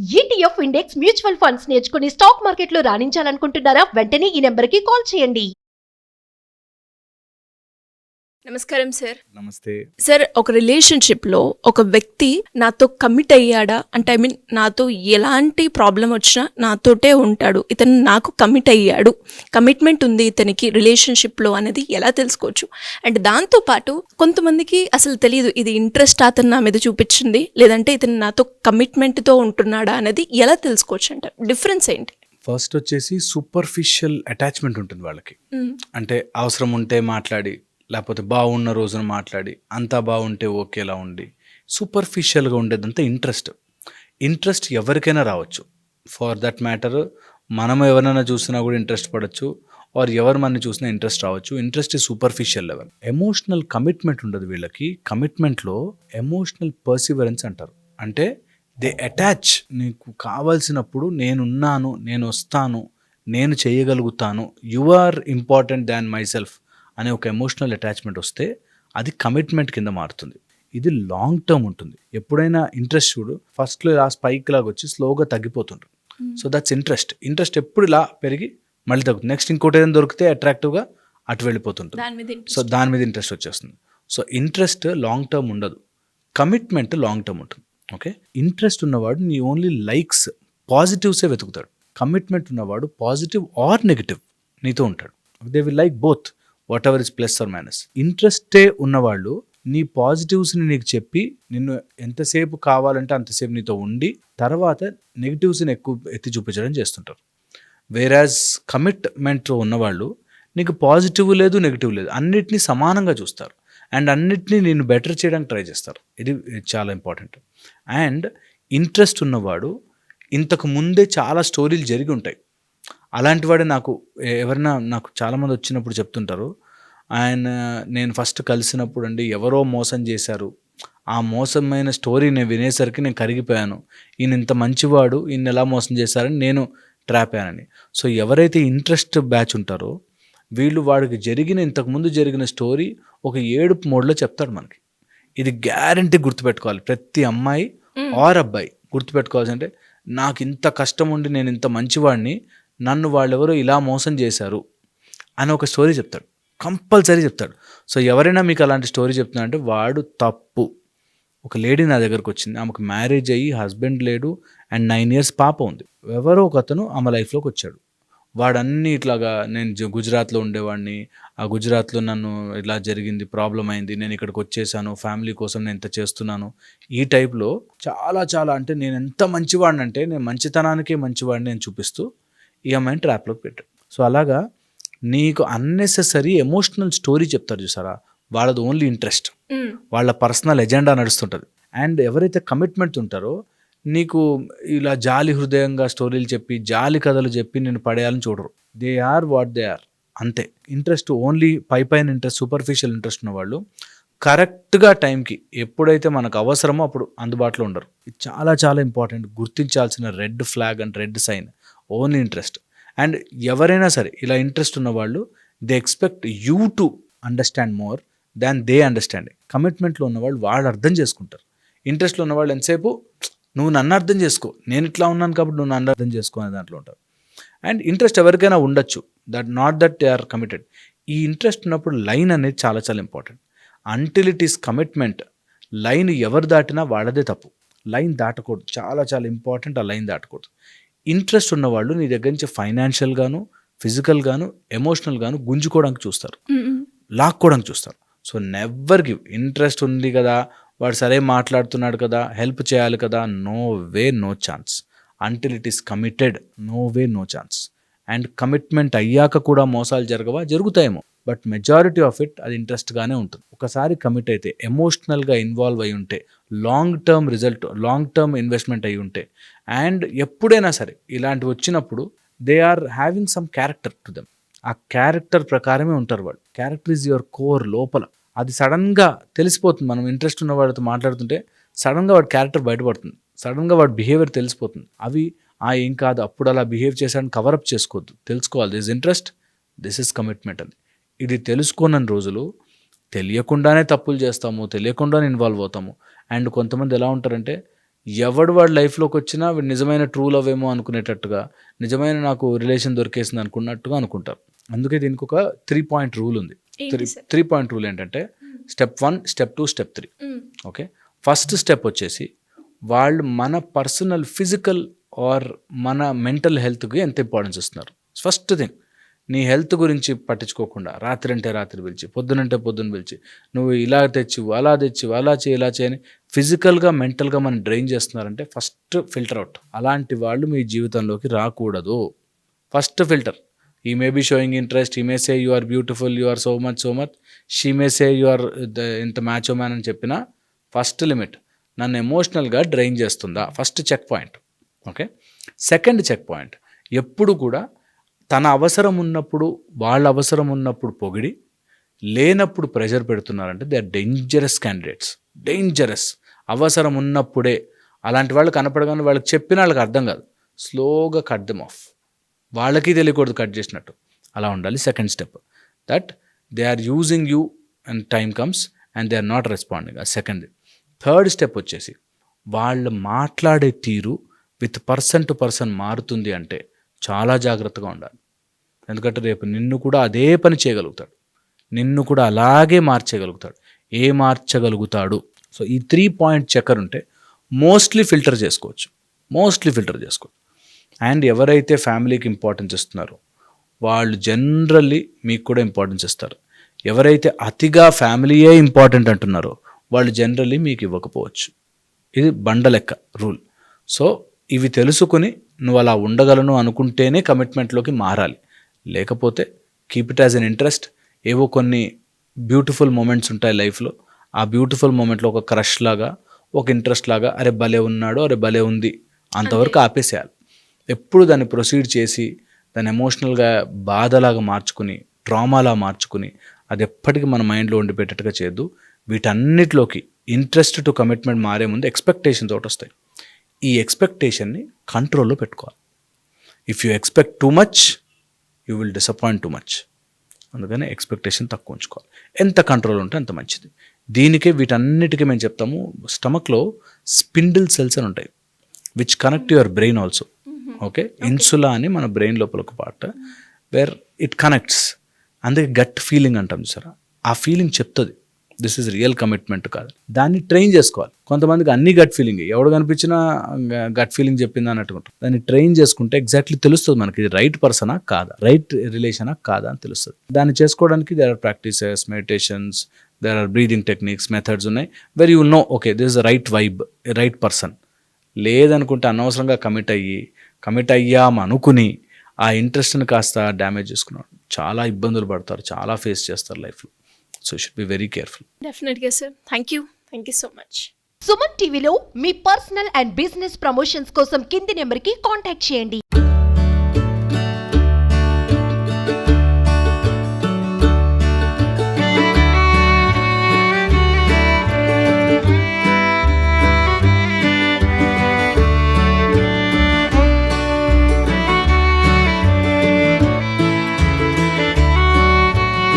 ETF index mutual funds నేర్చుకుని stock మార్కెట్లో రాణించాలనుకుంటున్నారా? వెంటనే ఈ నెంబర్కి కాల్ చేయండి. నమస్కారం సార్. నమస్తే. సార్, ఒక రిలేషన్షిప్లో ఒక వ్యక్తి నాతో కమిట్ అయ్యాడా అంటే నాతో ఎలాంటి ప్రాబ్లం వచ్చినా నాతోటే ఉంటాడు, ఇతను నాకు కమిట్ అయ్యాడు, కమిట్మెంట్ ఉంది ఇతనికి రిలేషన్షిప్లో అనేది ఎలా తెలుసుకోవచ్చు? అండ్ దాంతోపాటు కొంతమందికి అసలు తెలియదు ఇది ఇంట్రెస్ట్ అతను నా మీద చూపించింది లేదంటే ఇతను నాతో కమిట్మెంట్తో ఉంటున్నాడా అనేది ఎలా తెలుసుకోవచ్చు అంటారు? డిఫరెన్స్ ఏంటి? ఫస్ట్ వచ్చేసి సూపర్ఫిషియల్ అటాచ్మెంట్ ఉంటుంది వాళ్ళకి. అంటే అవసరం ఉంటే మాట్లాడి, లేకపోతే బాగున్న రోజున మాట్లాడి, అంతా బాగుంటే ఓకేలా ఉండి సూపర్ఫిషియల్గా ఉండేదంతా ఇంట్రెస్ట్ ఎవరికైనా రావచ్చు. ఫర్ దట్ మ్యాటర్ మనం ఎవరైనా చూసినా కూడా ఇంట్రెస్ట్ పడవచ్చు, ఆర్ ఎవరు మనని చూసినా ఇంట్రెస్ట్ రావచ్చు. ఇంట్రెస్ట్ ఈ సూపర్ఫిషియల్ లెవెల్. ఎమోషనల్ కమిట్మెంట్ ఉండదు వీళ్ళకి. కమిట్మెంట్లో ఎమోషనల్ పర్సివరెన్స్ అంటారు. అంటే దే అటాచ్. నీకు కావాల్సినప్పుడు నేనున్నాను, నేను వస్తాను, నేను చేయగలుగుతాను, you are important than myself అనే ఒక ఎమోషనల్ అటాచ్మెంట్ వస్తే అది కమిట్మెంట్ కింద మారుతుంది. ఇది లాంగ్ టర్మ్ ఉంటుంది. ఎప్పుడైనా ఇంట్రెస్ట్ చూడు, ఫస్ట్లో ఇలా స్పైక్ లాగా వచ్చి స్లోగా తగ్గిపోతుంటుంది. సో దట్స్ ఇంట్రెస్ట్ ఎప్పుడు ఇలా పెరిగి మళ్ళీ తగ్గుతుంది. నెక్స్ట్ ఇంకోటి ఏదైనా దొరికితే అట్రాక్టివ్గా అటు వెళ్ళిపోతుంటుంది. సో దాని మీద ఇంట్రెస్ట్ వచ్చేస్తుంది. సో ఇంట్రెస్ట్ లాంగ్ టర్మ్ ఉండదు, కమిట్మెంట్ లాంగ్ టర్మ్ ఉంటుంది. ఓకే, ఇంట్రెస్ట్ ఉన్నవాడు నీ ఓన్లీ లైక్స్, పాజిటివ్సే వెతుకుతాడు. కమిట్మెంట్ ఉన్నవాడు పాజిటివ్ ఆర్ నెగిటివ్ నీతో ఉంటాడు. They will like both, whatever is plus or minus. ఇంట్రెస్టే ఉన్నవాళ్ళు నీ పాజిటివ్స్ని నీకు చెప్పి నిన్ను ఎంతసేపు కావాలంటే అంతసేపు నీతో ఉండి తర్వాత నెగిటివ్స్ని ఎక్కువ ఎత్తి చూపించడం చేస్తుంటారు. వేరాజ్ కమిట్మెంట్ ఉన్నవాళ్ళు నీకు పాజిటివ్ లేదు, నెగిటివ్ లేదు, అన్నిటినీ సమానంగా చూస్తారు అండ్ అన్నిటినీ నేను బెటర్ చేయడానికి ట్రై చేస్తారు. ఇది చాలా ఇంపార్టెంట్. అండ్ ఇంట్రెస్ట్ ఉన్నవాడు ఇంతకు ముందే చాలా స్టోరీలు జరిగి ఉంటాయి. అలాంటి వాడే నాకు చాలామంది వచ్చినప్పుడు చెప్తుంటారు, నేను ఫస్ట్ కలిసినప్పుడు అండి ఎవరో మోసం చేశారు, ఆ మోసమైన స్టోరీ నేను వినేసరికి నేను కరిగిపోయాను, ఈయన ఇంత మంచివాడు, ఈయన ఎలా మోసం చేశారని నేను ట్రాప్ అయ్యానని. సో ఎవరైతే ఇంట్రెస్ట్ బ్యాచ్ ఉంటారో వీళ్ళు వాడికి ఇంతకుముందు జరిగిన స్టోరీ ఒక ఏడుపు మోడ్లో చెప్తాడు మనకి. ఇది గ్యారంటీ గుర్తుపెట్టుకోవాలి ప్రతి అమ్మాయి ఆర్ అబ్బాయి. గుర్తుపెట్టుకోవాల్సి అంటే నాకు ఇంత కష్టం ఉండి నేను ఇంత మంచివాడిని, నన్ను వాళ్ళెవరో ఇలా మోసం చేశారు అని ఒక స్టోరీ చెప్తాడు, కంపల్సరీ చెప్తాడు. సో ఎవరైనా మీకు అలాంటి స్టోరీ చెప్తున్నారంటే వాడు తప్పు. ఒక లేడీ నా దగ్గరకు వచ్చింది, ఆమెకు మ్యారేజ్ అయ్యి హస్బెండ్ లేడు అండ్ 9 years పాప ఉంది. ఎవరో ఒక అతను ఆమె లైఫ్లోకి వచ్చాడు. వాడన్నీ ఇట్లాగా, నేను గుజరాత్లో ఉండేవాడిని, ఆ గుజరాత్లో నన్ను ఇలా జరిగింది, ప్రాబ్లం అయింది, నేను ఇక్కడికి వచ్చేసాను, ఫ్యామిలీ కోసం నేను ఇంత చేస్తున్నాను, ఈ టైప్లో చాలా అంటే నేను ఎంత మంచివాడిని అంటే నేను మంచితనానికే మంచివాడిని నేను చూపిస్తూ ఈ అమ్మాయిని ట్రాప్లోకి పెట్టాడు. సో అలాగా నీకు అన్నెసెసరీ ఎమోషనల్ స్టోరీ చెప్తారు చూసారా, వాళ్ళది ఓన్లీ ఇంట్రెస్ట్, వాళ్ళ పర్సనల్ ఎజెండా నడుస్తుంటుంది. అండ్ ఎవరైతే కమిట్మెంట్ ఉంటారో నీకు ఇలా జాలి హృదయంగా స్టోరీలు చెప్పి జాలి కథలు చెప్పి నేను పడేయాలని చూడరు. They are what they are, అంతే. ఇంట్రెస్ట్ ఓన్లీ పైన ఇంట్రెస్ట్, సూపర్ఫిషియల్ ఇంట్రెస్ట్ ఉన్న వాళ్ళు కరెక్ట్గా టైంకి ఎప్పుడైతే మనకు అవసరమో అప్పుడు అందుబాటులో ఉండరు. ఇది చాలా ఇంపార్టెంట్, గుర్తించాల్సిన red flag and red sign. Only interest. And ఎవరైనా సరే ఇలా ఇంట్రెస్ట్ ఉన్న వాళ్ళు they expect you to understand more than they understanding. కమిట్మెంట్లో ఉన్నవాళ్ళు వాళ్ళు అర్థం చేసుకుంటారు. ఇంట్రెస్ట్లో ఉన్నవాళ్ళు ఎంతసేపు నువ్వు నన్ను అర్థం చేసుకో, నేను ఇట్లా ఉన్నాను కాబట్టి నువ్వు నన్ను అర్థం చేసుకో అనే దాంట్లో ఉంటారు. అండ్ ఇంట్రెస్ట్ ఎవరికైనా ఉండొచ్చు, not that they are committed. ఈ ఇంట్రెస్ట్ ఉన్నప్పుడు లైన్ అనేది చాలా important. Until it is commitment, line ఎవరు దాటినా వాళ్ళదే తప్పు. లైన్ దాటకూడదు, చాలా ఇంపార్టెంట్. ఆ లైన్ దాటకూడదు. ఇంట్రెస్ట్ ఉన్నవాళ్ళు నీ దగ్గర నుంచి ఫైనాన్షియల్ గాను, ఫిజికల్ గాను, ఎమోషనల్ గాను గుంజుకోవడానికి చూస్తారు, లాక్కోవడానికి చూస్తారు. So never give. ఇంట్రెస్ట్ ఉంది కదా, వాడు సరే మాట్లాడుతున్నాడు కదా, హెల్ప్ చేయాలి కదా, no way no chance. Until it is committed, no way no chance. And commitment అయ్యాక కూడా మోసాలు జరుగుతాయేమో, బట్ మెజారిటీ ఆఫ్ ఇట్ అది ఇంట్రెస్ట్గానే ఉంటుంది. ఒకసారి కమిట్ అయితే, ఎమోషనల్గా ఇన్వాల్వ్ అయి ఉంటే, long term result, long term investment అయి ఉంటే, అండ్ ఎప్పుడైనా సరే ఇలాంటివి వచ్చినప్పుడు they are having some character to them. ఆ క్యారెక్టర్ ప్రకారమే ఉంటారు వాళ్ళు. క్యారెక్టర్ ఈజ్ యువర్ కోర్ లోపల. అది సడన్గా తెలిసిపోతుంది. మనం ఇంట్రెస్ట్ ఉన్న వాడితో మాట్లాడుతుంటే సడన్గా వాడి క్యారెక్టర్ బయటపడుతుంది, సడన్గా వాడి బిహేవియర్ తెలిసిపోతుంది. అవి ఏం కాదు, అప్పుడు అలా బిహేవ్ చేశాడని కవరప్ చేసుకోవద్దు, తెలుసుకోవాలి. This interest, this is commitment అని. ఇది తెలుసుకోనని రోజులు తెలియకుండానే తప్పులు చేస్తాము, తెలియకుండానే ఇన్వాల్వ్ అవుతాము. అండ్ కొంతమంది ఎలా ఉంటారంటే ఎవడు వాడి లైఫ్లోకి వచ్చినా వీడు నిజమైన ట్రూ లవ్ ఏమో అనుకునేటట్టుగా, నిజమైన నాకు రిలేషన్ దొరికేసింది అనుకున్నట్టుగా అనుకుంటారు. అందుకే దీనికి ఒక 3-point రూల్ ఉంది. 3-point రూల్ ఏంటంటే step 1, step 2, step 3. Okay, first step వచ్చేసి వాళ్ళు మన పర్సనల్ ఫిజికల్ ఆర్ మన మెంటల్ హెల్త్కి ఎంత ఇంపార్టెన్స్ ఇస్తున్నారు. ఫస్ట్ థింగ్, నీ హెల్త్ గురించి పట్టించుకోకుండా రాత్రి అంటే రాత్రి పిలిచి, పొద్దునంటే పొద్దున్న పిలిచి, నువ్వు ఇలా తెచ్చివు, అలా తెచ్చివు, అలా చేయి, ఇలా చేయని ఫిజికల్గా మెంటల్గా మనం డ్రైన్ చేస్తున్నారంటే ఫస్ట్ ఫిల్టర్ అవుట్. అలాంటి వాళ్ళు మీ జీవితంలోకి రాకూడదు. First filter. He may be showing interest, he may say you are beautiful, you are so much, she may say you are ఇంత మ్యాచో మ్యాన్ అని చెప్పిన ఫస్ట్ లిమిట్, నన్ను ఎమోషనల్గా డ్రైన్ చేస్తుందా, first check point. Okay, second check point, ఎప్పుడు కూడా తన అవసరం ఉన్నప్పుడు, వాళ్ళ అవసరం ఉన్నప్పుడు పొగిడి, లేనప్పుడు ప్రెషర్ పెడుతున్నారంటే they are dangerous candidates. Dangerous. అవసరం ఉన్నప్పుడే అలాంటి వాళ్ళు కనపడగానే వాళ్ళకి చెప్పిన వాళ్ళకి అర్థం కాదు, స్లోగా కట్ దెమ్ ఆఫ్. వాళ్ళకి తెలియకూడదు కట్ చేసినట్టు. అలా ఉండాలి. Second step, that they are using you and time comes and they are not responding. Second. Third step వచ్చేసి వాళ్ళు మాట్లాడే తీరు విత్ పర్సన్ టు పర్సన్ మారుతుంది అంటే చాలా జాగ్రత్తగా ఉండాలి. ఎందుకంటే రేపు నిన్ను కూడా అదే పని చేయగలుగుతాడు, నిన్ను కూడా అలాగే మార్చేయగలుగుతాడు. మార్చగలుగుతాడు. సో ఈ 3-point చెక్కర్ ఉంటే మోస్ట్లీ ఫిల్టర్ చేసుకోవచ్చు. అండ్ ఎవరైతే ఫ్యామిలీకి ఇంపార్టెన్స్ ఇస్తున్నారో వాళ్ళు జనరల్లీ మీకు కూడా ఇంపార్టెన్స్ ఇస్తారు. ఎవరైతే అతిగా ఫ్యామిలీయే ఇంపార్టెంట్ అంటున్నారో వాళ్ళు జనరల్లీ మీకు ఇవ్వకపోవచ్చు. ఇది బండలెక్క రూల్. సో ఇవి తెలుసుకుని నువ్వు అలా ఉండగలను అనుకుంటేనే కమిట్మెంట్లోకి మారాలి. లేకపోతే keep it as an interest. ఏవో కొన్ని బ్యూటిఫుల్ మూమెంట్స్ ఉంటాయి లైఫ్లో, ఆ బ్యూటిఫుల్ మూమెంట్లో ఒక క్రష్ లాగా, ఒక ఇంట్రెస్ట్ లాగా, అరే భలే ఉన్నాడు, అరే భలే ఉంది, అంతవరకు ఆపేసేయాలి. ఎప్పుడు దాన్ని ప్రొసీడ్ చేసి దాన్ని ఎమోషనల్గా బాధలాగా మార్చుకుని, ట్రామాలా మార్చుకుని, అది ఎప్పటికీ మన మైండ్లో ఉండిపెట్టేట్టుగా చేయొద్దు. వీటన్నిటిలోకి ఇంట్రెస్ట్ టు కమిట్మెంట్ మారే ముందు ఎక్స్పెక్టేషన్స్ ఒకటి వస్తాయి. ఈ ఎక్స్పెక్టేషన్ని కంట్రోల్లో పెట్టుకోవాలి. If you expect too much you will disappoint too much. అందుకని ఎక్స్పెక్టేషన్ తక్కువ ఉంచుకోవాలి. ఎంత కంట్రోల్ ఉంటే అంత మంచిది. దీనికే వీటన్నిటికీ మేము చెప్తాము, స్టమక్లో స్పిండిల్ సెల్స్ అని ఉంటాయి which connect your brain also. Okay, insula అని మన బ్రెయిన్ లోపల ఒక పార్ట్ వేర్ ఇట్ కనెక్ట్స్. అందుకే గట్ ఫీలింగ్ అంటాం చూసారా, ఆ ఫీలింగ్ చెప్తుంది దిస్ ఈజ్ రియల్ కమిట్మెంట్ కాదు. దాన్ని ట్రైన్ చేసుకోవాలి. కొంతమందికి అన్ని గట్ ఫీలింగ్, ఎవడు కనిపించినా గట్ ఫీలింగ్ చెప్పింది అన్నట్టుకుంటాం. దాన్ని ట్రైన్ చేసుకుంటే ఎగ్జాక్ట్లీ తెలుస్తుంది మనకి ఇది రైట్ పర్సనా కాదా, రైట్ రిలేషనా కాదా అని తెలుస్తుంది. దాన్ని చేసుకోవడానికి there are practices, meditations, there are breathing techniques, methods ఉన్నాయి where you know okay this is right vibe, right person. లేదనుకుంటే అనవసరంగా కమిట్ అయ్యామనుకుని ఆ ఇంట్రెస్ట్ని కాస్త డ్యామేజ్ చేసుకున్నాడు. చాలా ఇబ్బందులు పడతారు, చాలా ఫేస్ చేస్తారు లైఫ్లో. So should be very careful. డెఫినెట్గా sir. Thank you so much. Suman టీవీలో మీ పర్సనల్ అండ్ బిజినెస్ ప్రమోషన్స్ కోసం కింది నెంబర్కి కాంటాక్ట్ చేయండి.